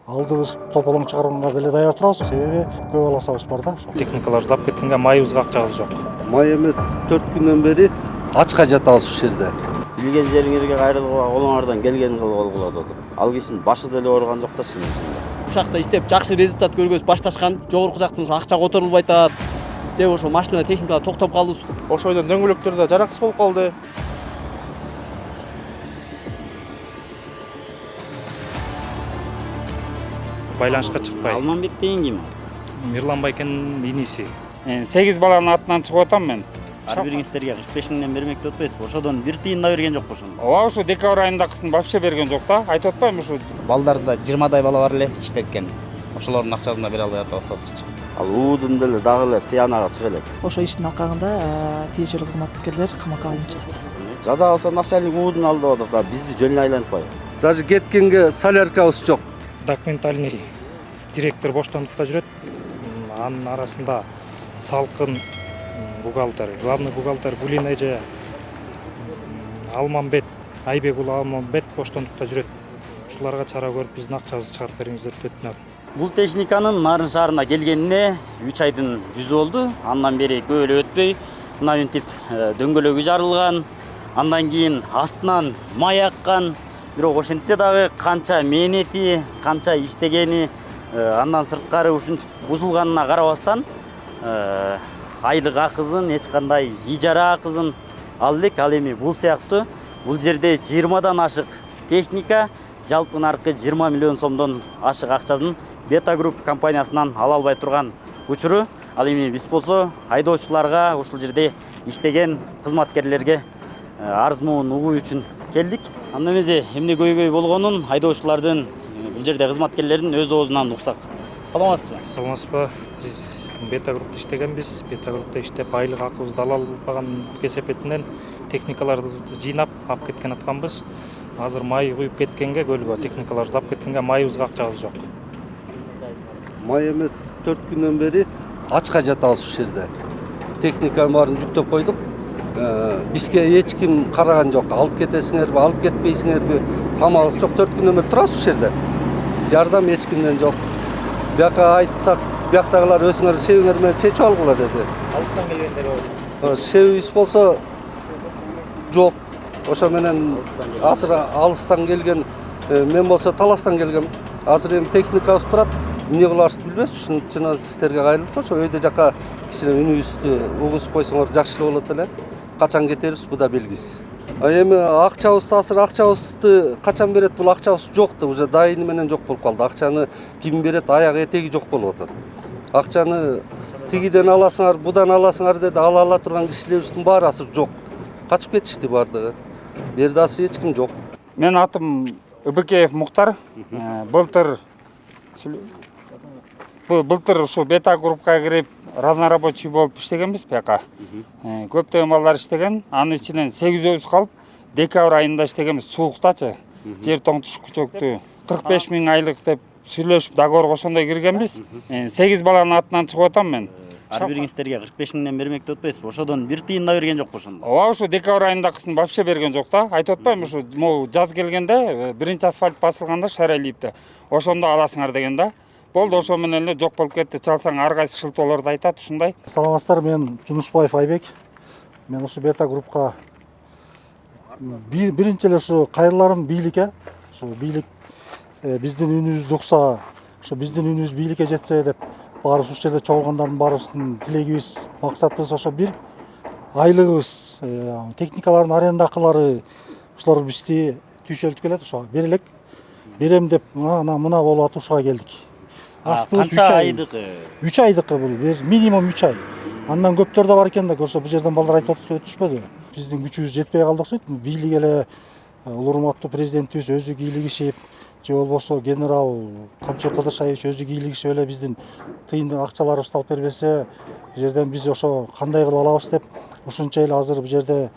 алдыбыз тополоң чыгарганга деле даяр турабыз. Себеби көп аласабыз бар да. Техникалар жудап кеткенге майыбызга акчабыз жок. Май эмес 4 күндөн бери ачка жатабыз ушул жерде. Билген жериңерге кайрылууга колуңардан келгенин кылып болот отур. Ал кишинин башы деле ооруган жок да чынында. Ушакта иштеп жакшы результат көргөз башташкан, жогорку жактан акча которулбай атат деп ошо машина техникалар токтоп калды. Ошойдон дөңгөлөктөр да жараксыз болуп калды. Байланышка чыкпай. Алманбек деген ким? Мирлан Байкенин иниси. 8 баланын атынан чыгып атам мен. Ар бириңиздерге 45 миңден бермек деп атпайсызбы? Ошодон бир тыйын да берген жокпу ошондо. Ооба, ушу декабрь айындакысын вообще берген жок да. Айтып атпаймынбы ушу. Балдарда 20дай бала бар эле иштеткен. Ошолордун акчасын да бере албай атабыз азырча. Ал уудун деле дагы эле тыянага чыга элек. Ошо иштин алкагында тиешелүү кызматкерлер камакка алынып жатат. Жада алса начальник уудун алды деп атат да бизди жөнүнө айлантпайбы? Даже кеткенге соляркабыз жок. Документальный директор боштондукта жүрөт. Анын арасында салкын бухгалтер, главный бухгалтер Булин эже Алманбет, Айбек уулу Алманбет боштондукта жүрөт. Ушуларга чара көрүп биздин акчабызды чыгарып бериңиздерди өтүнөм. Бул техниканын Нарын шаарына келгенине 3 айдын жүзү болду. Андан бери көп эле өтпөй мына үнтип дөңгөлөгү жарылган. Андан кийин астынан май аккан. Бирок ошентсе дагы канча мээнети, канча иштегени, андан сырткары ушинтип бузулганына карабастан айлык акысын, эч кандай ижара акысын ал элек. Ал эми бул сыяктуу бул жерде 20дан ашык техника, жалпы наркы 20 миллион сомдон ашык акчасын Бета Групп компаниясынан ала албай турган учуру. Ал эми биз болсо айдоочуларга, ушул жерде иштеген кызматкерлерге арыз муун угуу үчүн келдик. Анда эмесе эмне көйгөй болгонун айдоочулардын, бул жерде кызматкерлердин өз оозунан уксак. Саламатсызбы? Саламатсызбы? Биз Бета Группта иштегенбиз. Бета Группта иштеп айлык акыбызды ала албаган кесепетинен техникаларды жыйнап алып кеткен атканбыз. Азыр май куюп кеткенге, көлгө техникалар жудап кеткенге майыбызга акчабыз жок. Май эмес 4 күндөн бери ачка жатабыз ушул жерде. Техниканын баарын жүктөп койдук. Бизге эч ким караган жок. Алып кетесиңерби, алып кетпейсиңерби? Тамагыбыз жок. 4 күндөн бери турабыз ушул жерде. Жардам эч кимден жок. Бияка айтсак, бияктагылар өзүңөр шебиңер менен чечип алгыла деди. Алыстан келгендер болду. Шебибиз болсо жок. Ошо менен азыр алыстан келген, мен болсо таластан келгем. Азыр эми техникабыз турат. Эмне кылабызды билбейбиз. Чынын сиздерге кайрылдык. Ошо өйдө жака кичине үнүбүздү угузуп койсоңор жакшы эле болот эле. Качан кетерибиз бу да белгисиз. Эми акчабыз азыр акчабызды качан берет? Бул акчабыз жокту, уже дайыны менен жок болуп калды. Акчаны ким берет? Аяк этеги жок болуп атат. Акчаны тигиден аласыңар, будан аласыңар деди. Ала турган кишилерибиздин баары азыр жок. Качып кетишти бардыгы. Берде азыр эч ким жок. Мен атым Үбүкеев Муктар. Былтыр ушу Бета Группка кирип разнорабочий болуп иштегенбиз бияка. Көптөгөн балдар иштеген. Анын ичинен 8өбүз калып, декабрь айында иштегенбиз сууктачы. Жер тоңтуш күчөктү 45 миң айлык деп сүйлөшүп договорго ошондой киргенбиз. 8 баланын атынан чыгып атам мен. Ар бириңиздерге 45 миңден бермек деп атпайсызбы? Ошодон бир тыйын да берген жокпу ошондо? Ооба, ушу декабрь айындакысын вообще берген жок да. Айтып атпаймынбы, ушу могу жаз келгенде биринчи асфальт басылганда шарайлыйпты. Ошондо аласыңар деген да. Болду, ошо менен эле жок болуп кетти. Чалсаң ар кайсы шылтоолорду айтат ушундай. Саламатсыздар, мен Жунушбаев Айбек. Мен ушу Бета Группка биринчи эле ушу кайрыларым бийликке. Ушу бийлик биздин үнүбүздү укса, ушу биздин үнүбүз бийликке жетсе деп баарыбыз ушул жерде чогулгандардын баарыбыздын тилегибиз, максатыбыз ошо бир. Айлыгыбыз, техникалардын аренда акылары ушулар бизди түйшөлтүп келет. Ошо берелек. Берем деп мына болуп атып ушуга келдик. Астыбыз 3 айдык. 3 айдыкы бул, минимум 3 ай. Андан көптөр да бар экен да, көрсө бул жерден балдар айтып өтүшпөдү. Биздин күчүбүз жетпей калды окшойт. Бийлик эле урматтуу президентибиз өзү кийлигишип, же болбосо генерал Камчы Кыдыршаевич өзү кийлигишип эле биздин тыйын акчаларыбызды алып бербесе, бул жерден биз ошо кандай кылып алабыз деп ушунча эле азыр бул жерде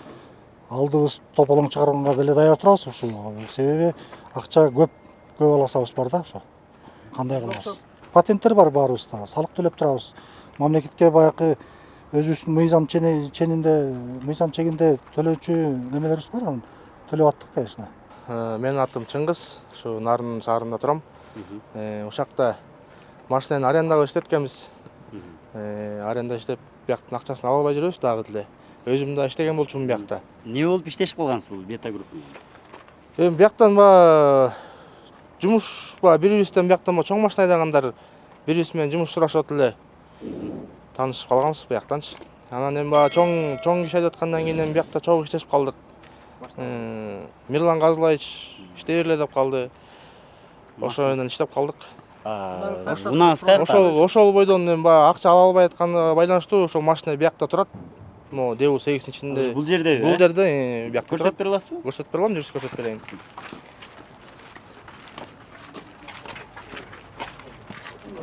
алдыбыз тополоң чыгарганга деле даяр турабыз. Ушул себеби акча көп аласабыз бар да, ошо. Кандай кылабыз? Патенттер бар баарыбызда, салык төлөп турабыз. Мамлекетке баягы өзүбүздүн мыйзам чегинде төлөөчү немелерибиз бар, аны төлөп аттык, конечно. Менин атым Чыңгыз, ушу Нарын шаарында турам. ошакта машинаны арендага иштеткенбиз. Аренда иштеп бияктын акчасын ала албай жүрөбүз дагы деле. Өзүм да иштеген болчумун биякта. Не болуп иштешип калгансыз бул Бета групп менен? Эми бияктан баягы жумуш бири-бирибизден бияктан чоң машина айдагандар бири-бирибиз менен жумуш сурашып эле таанышып калганбыз бияктанчы. Анан эми баягы чоң киши айдап аткандан кийин эми биякта чогуу иштешип калдык. Мирлан Казылайч иштей берле деп калды. Ошо менен иштеп калдык. Унаңыз каякта? Ошол бойдон эми баягы акча ала албай атканга байланыштуу ошол машина биякта турат. Могу Дебу 8-ичинде. Бул жердеби? Бул жерде биякта турат. Көрсөтүп бере аласызбы? Көрсөтүп бере алам, жүрүш көрсөтүп берейин.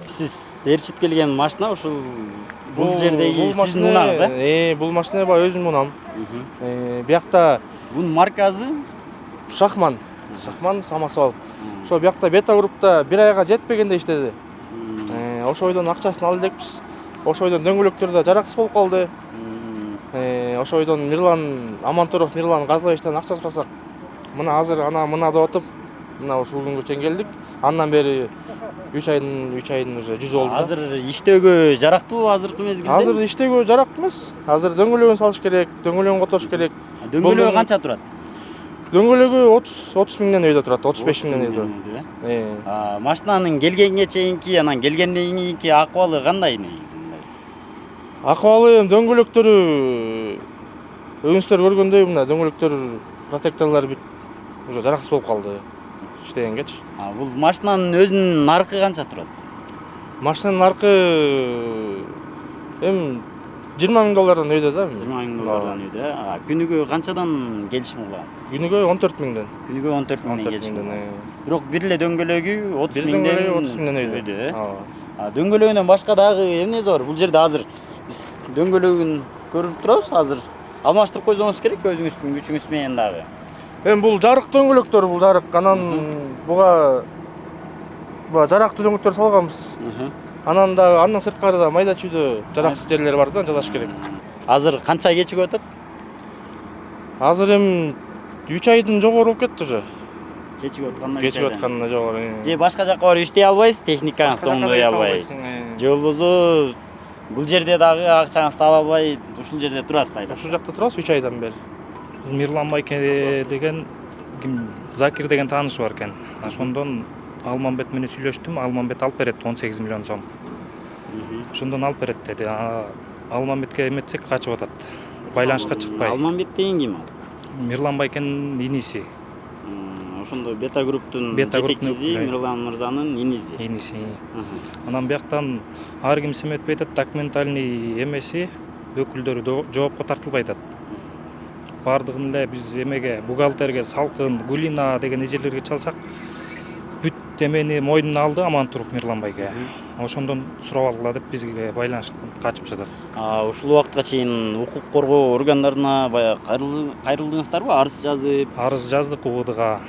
Сиз ээрчип келген машина ушул бул жердеги сиздин унаңыз, Бул машина баягы өзүмдүн унам. Биякта Бунун маркасы? Шахман Самосвал. Ошо биякта Бета группта бир айга жетпегенде иштеди. Ошо бойдон акчасын алып элекпиз. Ошо бойдон дөңгөлөктөр да жараксыз болуп калды. Ошо бойдон Амантуров Мирлан Казылайчтан акча сурасак, мына азыр мына деп атып, мына ушул күнгө чейин келдик. Андан бери 3 айдын уже жүзү болду. Азыр иштөөгө жарактуу азыркы мезгилде? Азыр иштөөгө жарактуу эмес. Азыр дөңгөлөгүн салыш керек, дөңгөлөгүн котош керек. Дөңгөлөгү канча турат? Дөңгөлөгү 30 миңден өйдө турат, 35 миңден өйдө. Машинанын келгенге чейинки, анан келгенден кийинки акыбалы кандай негизинде? Акыбалы эми дөңгөлөктөрү өзүңүздөр көргөндөй мына дөңгөлөктөр протекторлору бүт уже жараксыз болуп калды иштегенгечи. Бул машинанын өзүнүн наркы канча турат? Машинанын наркы эми $20,000 өйдө да. $20,000 өйдө. Күнүгө канчадан келишим кылгансыз? Күнүгө 14 миңден. Күнүгө 14 миңден келишим кылгансыз. Бирок бир эле дөңгөлөгү 30 миңден өйдө. Дөңгөлөгүнөн башка дагы эмнеси бар? Бул жерде азыр биз дөңгөлөгүн көрүп турабыз. Азыр алмаштырып койсоңуз керек өзүңүздүн күчүңүз менен дагы. Эми бул жарык дөңгөлөктөр, бул жарык. Анан буга жарактуу дөңгөлөктөр салганбыз. Анан дагы андан сырткары да майда чүйдө жараксыз жерлери бар да, жасаш керек. Азыр канча кечигип атат? Азыр эми 3 айдын жогору болуп кетти уже. Кечигип атканына жогору. Же башка жакка барып иштей албайсыз, техникаңызды тоңдой албай. Же болбосо бул жерде дагы акчаңызды ала албай, ушул жерде турасыз айдап. Ушул жакта турабыз 3 айдан бери. Мирлан байке деген Закир деген таанышы бар экен. Ошондон Алмамбет менен сүйлөштүм. Алмамбет алып берет 18 миллион сом. Ошондон алып берет деди. Алмамбетке эметсек качып атат. Байланышка чыкпай. Алмамбет деген ким ал? Мирлан байкенин иниси. Ошондо Бета групптун жетекчиси Мирлан мырзанын иниси. Анан бияктан ар ким эметпей атат, документальный эмеси өкүлдөрү жоопко тартылбай атат. Бардыгын эле биз эмеге бухгалтерге Салкын, Гулина деген эжелерге чалсак, бүт эмени мойнуна алды Амантуров Мирлан байке. Ошондон сурап алгыла деп бизге байланышып качып жатат. Ушул убакытка чейин укук коргоо органдарына баягы кайрылдыңыздарбы? Арыз жазып? Арыз жаздык УВДга.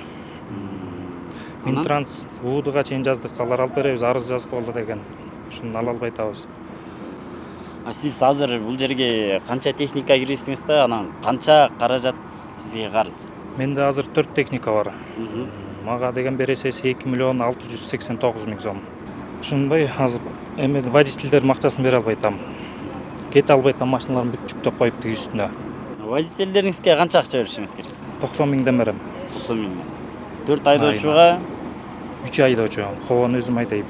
Минтранс УВДга чейин жаздык. Алар алып беребиз, арыз жазып болду деген. Ошону ала албай атабыз. Сиз азыр бул жерге канча техника киргиздиңиз да, анан канча каражат сизге карыз? Менде азыр 4 техника бар. Мага деген бересеси 2,689,000 сом. Ушундай азыр эме водительдердин акчасын бере албай атам. Кете албай атам, машиналарын бүт жүктөп коюп тиги үстүнө. Водительдериңизге канча акча беришиңиз керек? 90 миңден берем. 90 миңден. 4 айдоочуга 3 айдоочу, кобон өзүм айдайм.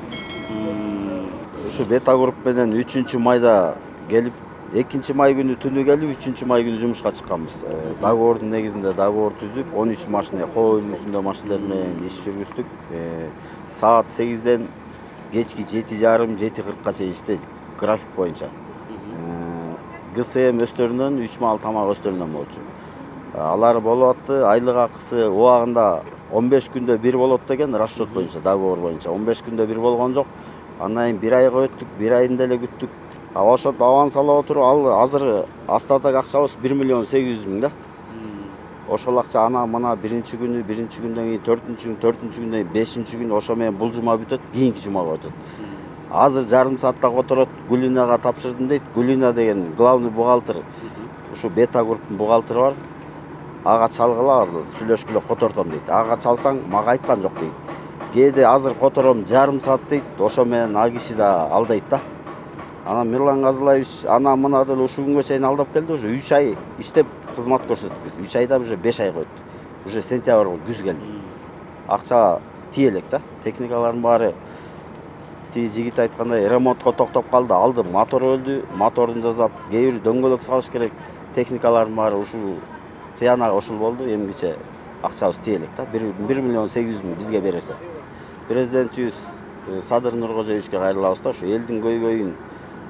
Ушу Бета групп менен 3-майда келип, 2-май күнү түнү келип, 3-май күнү жумушка чыкканбыз. Договордун негизинде договор түзүп, 13 машина кол үлгүсүндө машиналар менен иш жүргүздүк. Саат 8ден кечки 7:30-7:40га чейин иштедик, график боюнча. ГСМ өстөрүнөн 3 маал тамак өстөрүнөн болчу. Алар болуп атты, айлык акысы убагында 15 күндө бир болот деген расчет боюнча, договор боюнча. 15 күндө бир болгон жок. Андан кийин 1 айга өттүк, 1 айында эле күттүк. Ошонто аванс ала отуруп, азыр астатак акчабыз 1,8 миллион да. Ошол акча ана биринчи күндөн кийин 4-күндөн кийин 5-күн ошо менен бул жума бүтөт, кийинки жумага өтөт. Азыр жарым саатта которот, Гулинага тапшырдым дейт. Гулина деген главный бухгалтер, ушу Бета групптун бухгалтери бар. Ага чалгыла, сүйлөшкүлө котортом дейт. Ага чалсаң мага айткан жок дейт. кээде азыр котором жарым саат дейт, ошо менен а киши да алдайт да. Анан Мирлан Казылаевич ана мына деле ушул күнгө чейин алдап келди, уже 3 ай иштеп кызмат көрсөттүк биз. 3 айдан уже 5 ай койду. Уже сентябрь күз келди. Акча тие элек да. Техникалардын баары тиги жигит айткандай ремонтко токтоп калды. Алды мотор өлдү, моторун жасап, кээ бир дөңгөлөк салыш керек. Техникалардын баары ушул тыянага ушул болду. Эмгиче акчабыз тие элек да. 1 миллион 800 миң бизге бересе. Президентибиз Садыр Нуркожоевичке кайрылабыз да, ошо элдин көйгөйүн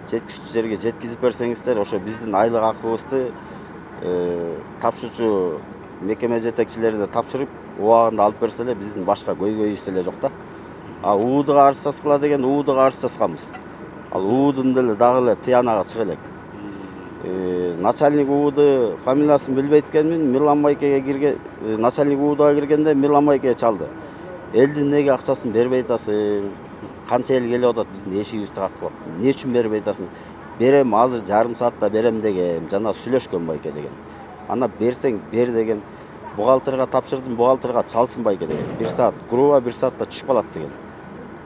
жеткичүү жерге жеткизип берсеңиздер, ошо биздин айлык акыбызды тапшырчу мекеме жетекчилерине тапшырып, убагында алып берсе эле биздин башка көйгөйүбүз деле жок да. УУДга арыз жазгыла деген УУДга арыз жазганбыз. Ал УУДун деле дагы эле тыянага чыга элек. Начальник УУД фамилиясын билбейт экенмин, Мирлан Майкеге кирген, начальник УУДга киргенде Мирлан Майке чалды. Элдин неге акчасын бербей атасың? Канча эл келип атат биздин эшигибизди кактылап. Эмне үчүн бербей атасың? Берем, азыр жарым саатта берем деген, жана сүйлөшкөн Майке деген. Ана берсең бер деген. Бухгалтерга тапшырдым, бухгалтерга чалсын Майке деген. 1 саат, грубо 1 саатта түшүп калат деген.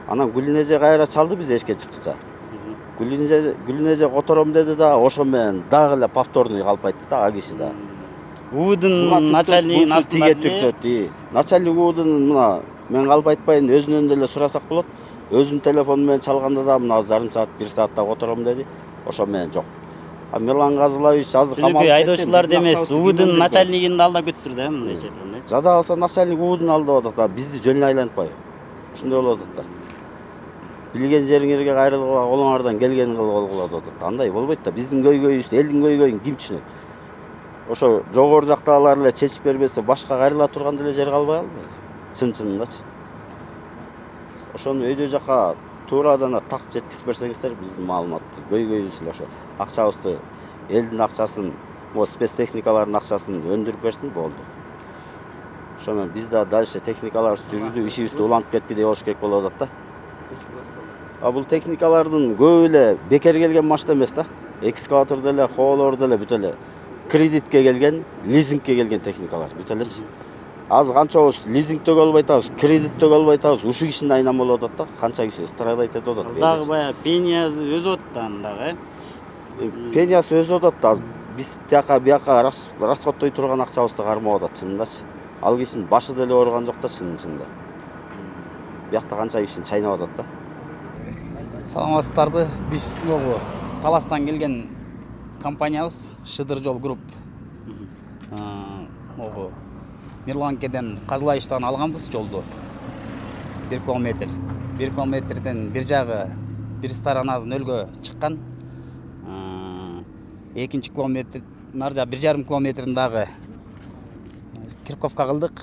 Анан Гүлнеже кайра чалды биз эшикке чыккыча. Гүлнеже котором деди да, ошо менен дагы эле повторный калып айтты да, а киши да. УУДун начальнигин астында начальник УУДун мына мен калып айтпайын, өзүнөн деле сурасак болот. Өзүнүн телефону менен чалганда да мына жарым саат, 1 саатта котором деди. Ошо менен жок. А Мирлан Казылаевич азыр камалып айдоочулар демес, УУДун начальнигин алдап көттүр да, мындайча айтканда. Жада калса начальник УУДун алдап атат да, бизди жөнүнө айлантпайбы? Ушундай болуп атат да. Билген жериңерге кайрылгыла, колуңардан келгенин кылгыла деп атат. Андай болбойт да. Биздин көйгөйүбүздү, элдин көйгөйүн ким түшүнөт? Ошо жогору жактагылар эле чечип бербесе, башка кайрыла турган деле жер калбай калды. Чын-чынындачы. Ошону өйдө жака туура жана так жеткизип берсеңиздер, биздин маалыматты көйгөйүбүз эле ошо. Акчабызды, элдин акчасын, спецтехникалардын акчасын өндүрүп берсин, болду. Ошо менен биз да дальше техникаларыбызды жүргүзүп, ишибизди улантып кеткидей болуш керек болуп атат да. Бул техникалардын көбү эле бекер келген машина эмес да. Экскаватор деле, хоолор деле бүт эле кредитке келген, лизингке келген техникалар бүт элечи. Азыр канчабыз лизингтө албай атабыз, кредиттө албай атабыз, ушул кишинин айынан болуп атат да. Канча киши страдайт этип атат. Дагы баягы пениясы өзүп атат дагы. Пениясы өзүп атат да. Биз бияка расходтой турган акчабызды кармап атат чынындачы. Ал кишинин башы деле ооруган жок да чынында. Биякта канча кишини чайнап атат да. Саламатсыздарбы? Биз могу Таластан келген компаниябыз Шыдыр жол групп. Могу Мирланкеден Казылаевичтан алганбыз жолду. 1 километр. 1 километрден бир жагы бир сторонасы нөлгө чыккан. Экинчи километр, нар жагы 1,5 километрин дагы кирковка кылдык.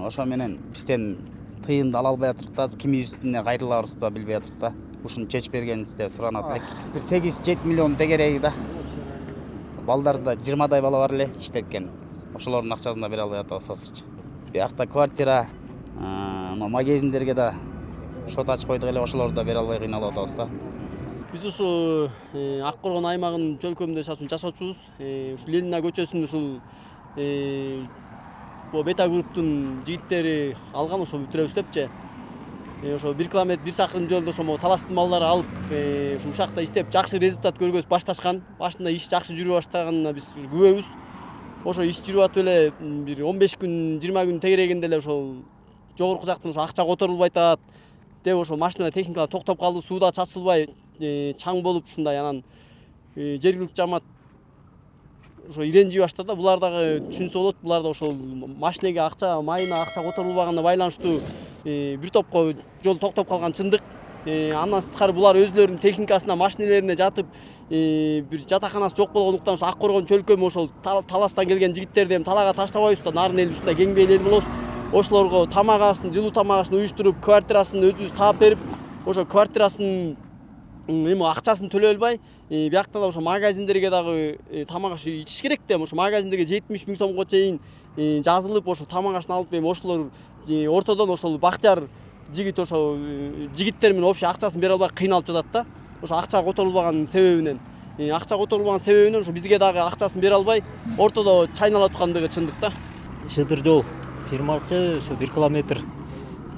Ошо менен бизден тыйынды ала албай атырык да, кимибиздине кайрылабызды да билбей атырык да. Ушуну чечип бергенибизде суранат элек. 8-7 миллион тегереги да. Балдарда 20дай бала бар эле иштеткен. Ошолордун акчасын да бере албай атабыз азырчы. Биякта квартира, магазиндерге да шот ачып койдук эле, ошолорду да бере албай кыйналып атабыз да. Биз ушу Ак Коргон аймагынын чөлкөмүндө жашоочубуз. Ушул Ленина көчөсүнүн ушул Бета групптун жигиттери алган ошо бүтүрөбүз депчи. Ошо 1 километр 1 чакырым жолду ошо таластын балдары алып, ушул жакта иштеп жакшы результат көргөз башташкан. Башында иш жакшы жүрүп баштаганына биз күбөбүз. Ошо иш жүрүп атып эле бир 15 күн, 20 күн тегерегенде эле ошол жогорку жактан ошо акча которулбай атат деп ошо машина техникалар токтоп калды, сууда чачылбай, чаң болуп ушундай. Анан жергиликтүү жамаат ошо иренжи баштады. Булар дагы түшүнсө болот. Булар да ошол машинеге акча, майына акча которулбаганына байланыштуу бир топко жол токтоп калган чындык. Андан сырткары булар өзлөрүнүн техникасына, машинелерине жатып, бир жатаканасы жок болгондуктан ошо Ак Коргон чөлкөмү ошол Таластан келген жигиттерди эми талаага таштабайбыз да, нарын эл ушундай кеңбейлүү эл болобуз. Ошолорго тамак асын, жылуу тамак асын уюштуруп, квартирасын өзүбүз таап берип, ошо квартирасын эми акчасын төлөй албай, биякта да ошо магазиндерге дагы тамак аш ичиш керек да, ошо магазиндерге 70 000 сомго чейин жазылып, ошо тамак ашын алып, эми ошолор ортодон ошол Бактияр жигит ошо жигиттер менен общий акчасын бере албай кыйналып жатат да. Ошо акча которулбаган себебинен. Акча которулбаган себебинен ошо бизге дагы акчасын бере албай, ортодо чайнала аткандыгы чындык да. Шыдыр жол фирмачы ушу 1 километр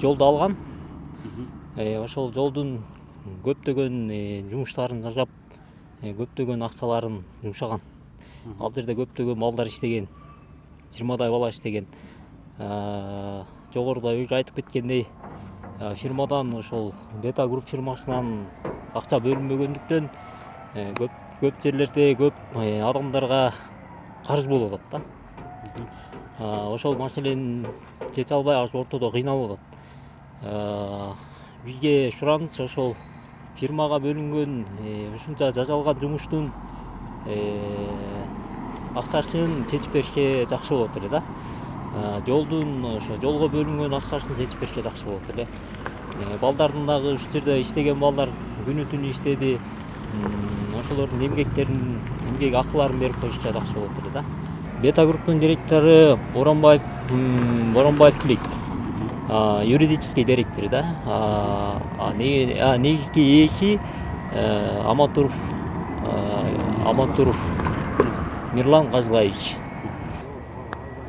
жолду алган. Ошол жолдун көптөгөн жумуштарын жасап, көптөгөн акчаларын жумшаган. Ал жерде көптөгөн балдар иштеген, 20дай бала иштеген. Жогоруда өзү айтып кеткендей, фирмадан ошол Бета Групп фирмасынан акча бөлүнбөгөндүктөн көп жерлерде көп адамдарга карыз болуп атат да. Ошол маселени чече албай ортодо кыйналып атат. Бизге сураныч ошол фирмага бөлүнгөн ушунча жасалган жумуштун акчасын чечип беришке жакшы болот эле да. Жолдун ошо жолго бөлүнгөн акчасын чечип беришке жакшы болот эле. Балдардын дагы ушул жерде иштеген балдар күнү түнү иштеди. Ошолордун эмгек акыларын берип коюшка жакшы болот эле да. Бета Групптун директору Боронбаев Тилек. Юридический директор, да. Негизги ээси Аматуров Мирлан Казлаевич.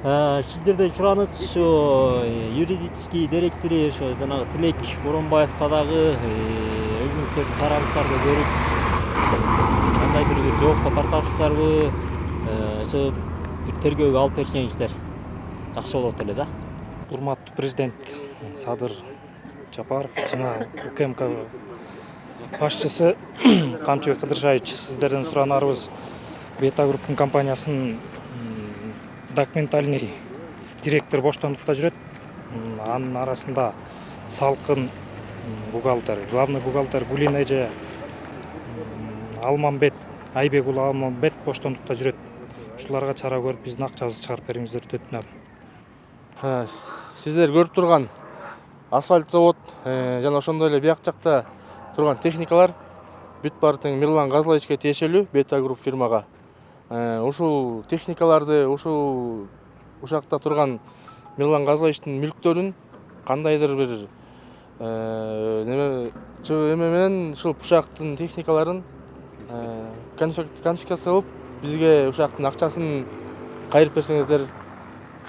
Сиздерде сураныч юридический директору ошо жанагы Тилек Боронбаевка дагы өзүңүздөрдүн чараңыздарды көрүп, кандай бир жоопко тартасыздарбы, ошо бир тергөөгө алып берсеңиздер жакшы болот эле да. Урматтуу президент Садыр Жапаров жана УКМК башчысы Камчыбек Кыдыршаевич, сиздерден суранарыбыз Бета Групптун компаниясынын документальный директор боштондукта жүрөт. Анын арасында салкын бухгалтер, главный бухгалтер Гулин эже Алмамбет, Айбек уулу Алмамбет боштондукта жүрөт. Ушуларга чара көрүп биздин акчабызды чыгарып бериңиздерди өтүнөм. Сиздер көрүп турган асфальт завод жана ошондой эле бияк жакта турган техникалар бүт баары тең Мирлан Казлаевичке тиешелүү Бета Групп фирмага. Ушул техникаларды ушул жакта турган Мирлан Казлаевичтин мүлктөрүн кандайдыр бир эме менен ушул ушактын техникаларын конфискация кылып бизге ушактын акчасын кайрып берсеңиздер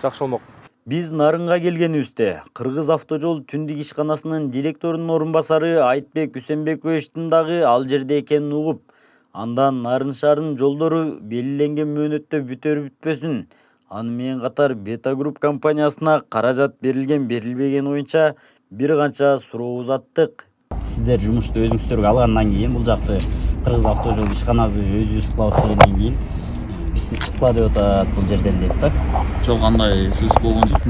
жакшы болмок. Биз Нарынга келгенибизде Кыргыз автожол түндүк ишканасынын директорунун орун басары Айтбек Үсенбековичтин дагы ал жерде экенин угуп, андан Нарын шаарынын жолдору белгиленген мөөнөттө бүтөр бүтпөсүн, аны менен катар Бета Групп компаниясына каражат берилген боюнча бир канча суроо узаттык. Сиздер жумушту өзүңүздөргө алгандан кийин бул жакты Кыргыз автожол ишканасы өзүбүз кылабыз дегенден кийин бизди чыкпа деп атат бул жерден дейт да. Жок, андай сөз болгон жок.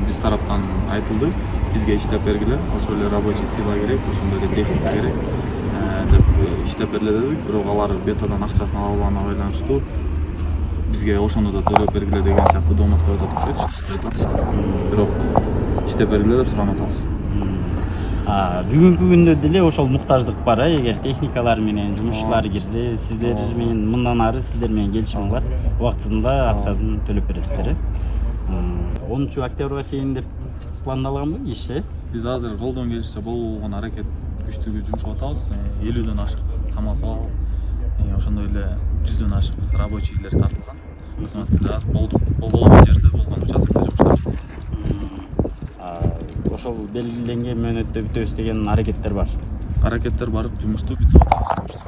Биз тараптан айтылды, бизге иштеп бергиле, ошол эле рабочий сила керек, ошондой эле техника керек деп иштеп бергиле дедик. Бирок алар Бетадан акчасын ала албаганына байланыштуу бизге ошондо да төлөп бергиле деген сыяктуу доомот коюп атат. Бирок иштеп бергиле деп суранып атабыз. Бүгүнкү күндө деле ошол муктаждык бар. Эгер техникалар менен жумушчулар кирсе, сиздер менен мындан ары сиздер менен келишим бар. Убактысында акчасын төлөп бересиздер. 10 октябрга чейин деп пландалганбы иш? Биз азыр колдон келишинче болгон аракет күчтүү жумшап атабыз. 50дөн ашык самосвал, ошондой эле 100дөн ашык рабочийлер тартылган. Кызматкерлер аз болгон жерде болгон участкада жумуштар жүрөт. Ошол белгиленген мөөнөттө бүтөбүз деген аракеттер бар. Аракеттер бар, жумушту бүтүп атабыз.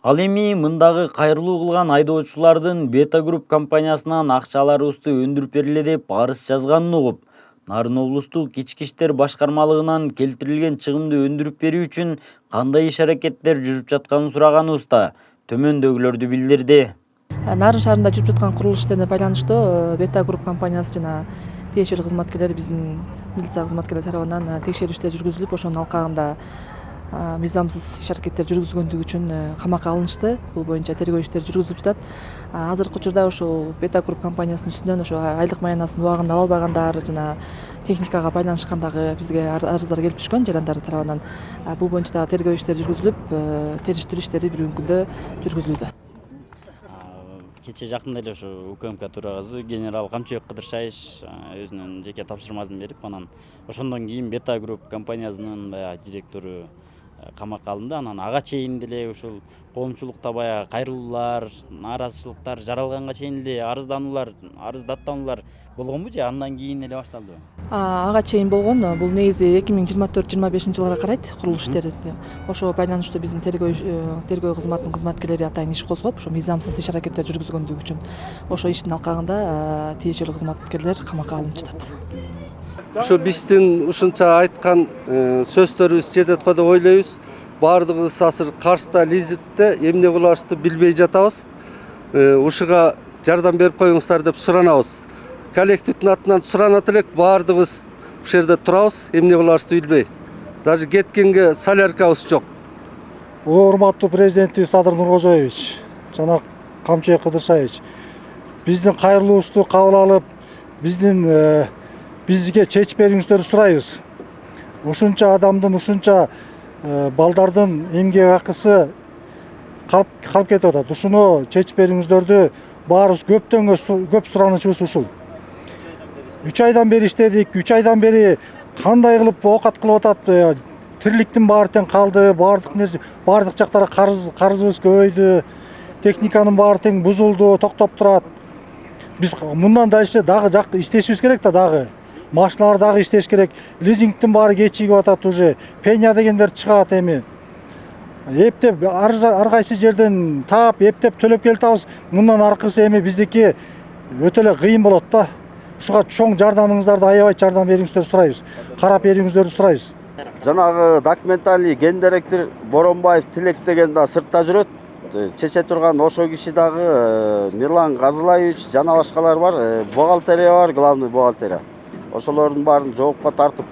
Ал эми мындагы кайрылуу кылган айдоочулардын Бета Групп компаниясынан акчаларыбызды өндүрүп бергиле деп арыз жазганын угуп, Нарын облустук ички иштер башкармалыгынан келтирилген чыгымды өндүрүп берүү үчүн кандай иш-аракеттер жүрүп жатканын сураганыбызда төмөндөгүлөрдү билдирди. Нарын шаарында жүрүп жаткан курулуш иштерине байланыштуу Бета Групп компаниясы жана тиешелүү кызматкерлер, биздин милиция кызматкерлери тарабынан текшерүү жүргүзүлүп, ошонун алкагында мыйзамсыз иш-аракеттер жүргүзгөндүгү үчүн камакка алынышты. Бул боюнча тергөө иштери жүргүзүлүп жатат. Азыркы учурда ошол Бета Групп компаниясынын үстүнөн ошо айлык маянасын убагында ала албагандар жана техникага байланышкан дагы бизге арыздар келип түшкөн жарандар тарабынан. Бул боюнча дагы тергөө иштери жүргүзүлүп, териштирүү иштери бүгүнкү күндө жүргүзүлүүдө. Кече жакында эле ушу УКМК төрагасы генерал Камчыбек Кыдыршаевич өзүнүн жеке тапшырмасын берип, анан ошондон кийин Бета Групп компаниясынын директору камакка алынды. Анан ага чейин деле ушул коомчулукта баягы кайрылуулар, нааразычылыктар жаралганга чейин эле арыздаттануулар болгонбу же андан кийин эле башталдыбы? Ага чейин болгон. Бул негизи 2024-25 жылга карайт курулуш иштери. Ошого байланыштуу биздин тергөө кызматынын кызматкерлери атайын иш козгоп, ошо мыйзамсыз иш аракеттер жүргүзгөндүгү үчүн ошо иштин алкагында тиешелүү кызматкерлер камакка алынып жатат. Ушу биздин ушунча айткан сөздөрүбүз жетет го деп ойлойбуз. Баардыгыбыз азыр Карста, Лизингде эмне кылышты билбей жатабыз. Ушуга жардам берип коюңуздар деп суранабыз. Коллективдин атынан суранат элек, баардыгыбыз ушул жерде турабыз, эмне кылышты билбей. Даже кеткенге соляркабыз жок. Улуу урматтуу президентибиз Садыр Нуркожоевич жана Камчыбек Кыдыршаевич биздин кайрылуубузду кабыл алып, бизге чечип бериңиздерди сурайбыз. Ушунча адамдын, ушунча балдардын эмгек акысы калып кетип атат. Ушуну чечип бериңиздерди баарыбыз көп суранычыбыз ушул. 3 айдан бери иштедик, 3 айдан бери кандай кылып оокат кылып атат, тириликтин баары тең калды, баардык жактара карызыбыз көбөйдү, техниканын баары тең бузулду, токтоп турат. Биз мындан дальше дагы иштешибиз керек да, дагы машиналар дагы иштеш керек. Лизингдин баары кечигип атат уже. Пеня дегендер чыгат эми. Эптеп ар кайсы жерден таап, эптеп төлөп келатабыз. Мындан аркысы эми биздики өтө эле кыйын болот да. Ушуга чоң жардамыңыздарды аябай жардам бериңиздерди сурайбыз. Карап бериңиздерди сурайбыз. Жанагы документальный ген директор Боронбаев Тилек деген да сыртта жүрөт. Чече турган ошо киши дагы Мирлан Газылаевич жана башкалар бар. Бухгалтерия бар, главный бухгалтерия. Ошолордун баарын жоопко тартып,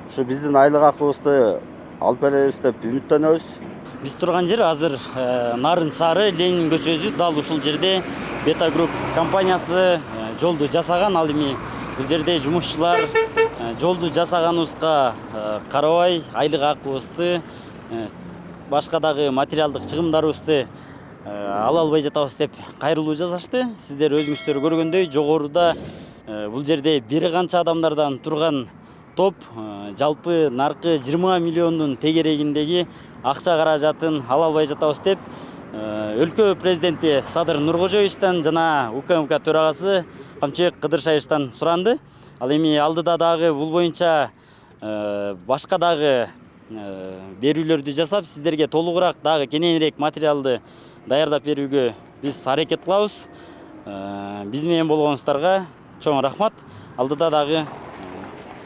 ушу биздин айлык акыбызды алып беребиз деп үмүттөнөбүз. Биз турган жер азыр Нарын шаары, Ленин көчөсү, дал ушул жерде Бета Груп компаниясы жолду жасаган. Ал эми бул жерде жумушчулар жолду жасаганыбызга карабай айлык акыбызды, башка дагы материалдык чыгымдарыбызды ала албай жатабыз деп кайрылуу жасашты. Сиздер өзүңүздөр көргөндөй жогоруда бул жерде бир канча адамдардан турган топ жалпы наркы 20 миллиондун тегерегиндеги акча каражатын ала албай жатабыз деп өлкө президенти Садыр Нуркожоевичтен жана УКМК төрагасы Камчыбек Кыдыршаевичтен суранды. Ал эми алдыда дагы бул боюнча башка дагы берүүлөрдү жасап, сиздерге толугураак дагы кененирээк материалды даярдап берүүгө биз аракет кылабыз. Биз менен болгонуңуздарга чоң рахмат. Алдыда дагы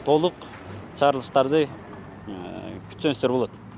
толук чыгарылыштарды күтсөңүздөр болот.